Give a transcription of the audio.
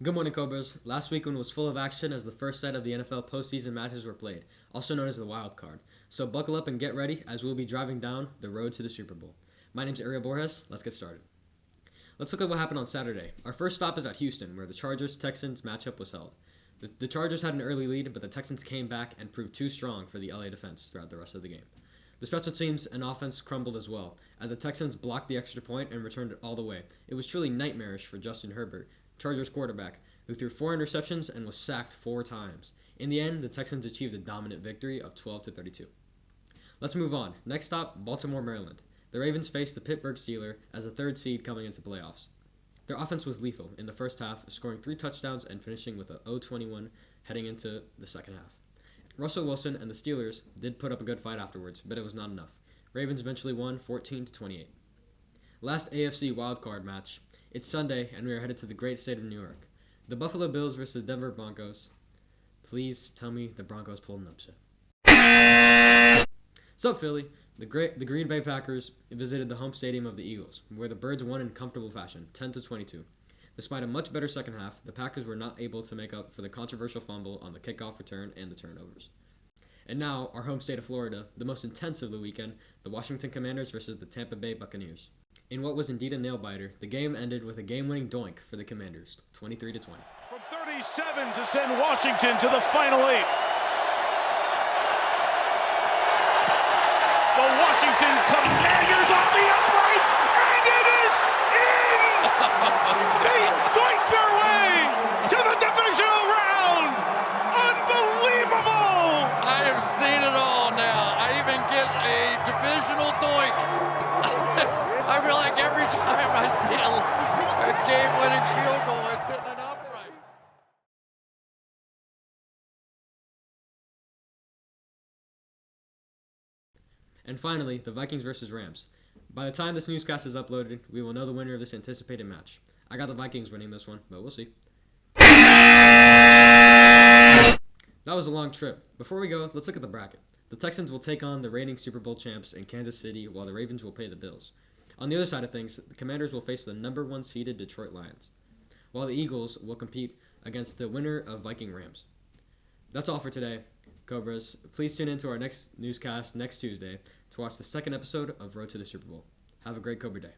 Good morning, Cobras. Last weekend was full of action as the first set of the NFL postseason matches were played, also known as the wild card. So buckle up and get ready as we'll be driving down the road to the Super Bowl. My name's Ariel Borges. Let's get started. Let's look at what happened on Saturday. Our first stop is at Houston, where the Chargers-Texans matchup was held. The Chargers had an early lead, but the Texans came back and proved too strong for the LA defense throughout the rest of the game. The special teams and offense crumbled as well, as the Texans blocked the extra point and returned it all the way. It was truly nightmarish for Justin Herbert, Chargers quarterback, who threw 4 interceptions and was sacked 4 times. In the end, the Texans achieved a dominant victory of 12-32. Let's move on. Next stop, Baltimore, Maryland. The Ravens faced the Pittsburgh Steelers as a third seed coming into the playoffs. Their offense was lethal in the first half, scoring 3 touchdowns and finishing with a 0-21 heading into the second half. Russell Wilson and the Steelers did put up a good fight afterwards, but it was not enough. Ravens eventually won 14-28. Last AFC wildcard match. It's Sunday, and we are headed to the great state of New York. The Buffalo Bills versus Denver Broncos. Please tell me the Broncos pulled an upset. Sup, Philly? The Green Bay Packers visited the home stadium of the Eagles, where the Birds won in comfortable fashion, 10-22. Despite a much better second half, the Packers were not able to make up for the controversial fumble on the kickoff return and the turnovers. And now, our home state of Florida, the most intense of the weekend, the Washington Commanders versus the Tampa Bay Buccaneers. In what was indeed a nail-biter, the game ended with a game-winning doink for the Commanders, 23-20. From 37 to send Washington to the Final 8. The Washington Commanders off the upright, and it is in! They doink their way to the divisional round! Unbelievable! I have seen it all now. I even get a divisional doink. I feel like every time I see a game-winning field goal, it's hitting it upright. And finally, the Vikings versus Rams. By the time this newscast is uploaded, we will know the winner of this anticipated match. I got the Vikings winning this one, but we'll see. That was a long trip. Before we go, let's look at the bracket. The Texans will take on the reigning Super Bowl champs in Kansas City, while the Ravens will play the Bills. On the other side of things, the Commanders will face the number 1 seeded Detroit Lions, while the Eagles will compete against the winner of Viking Rams. That's all for today, Cobras. Please tune in to our next newscast next Tuesday to watch the second episode of Road to the Super Bowl. Have a great Cobra Day.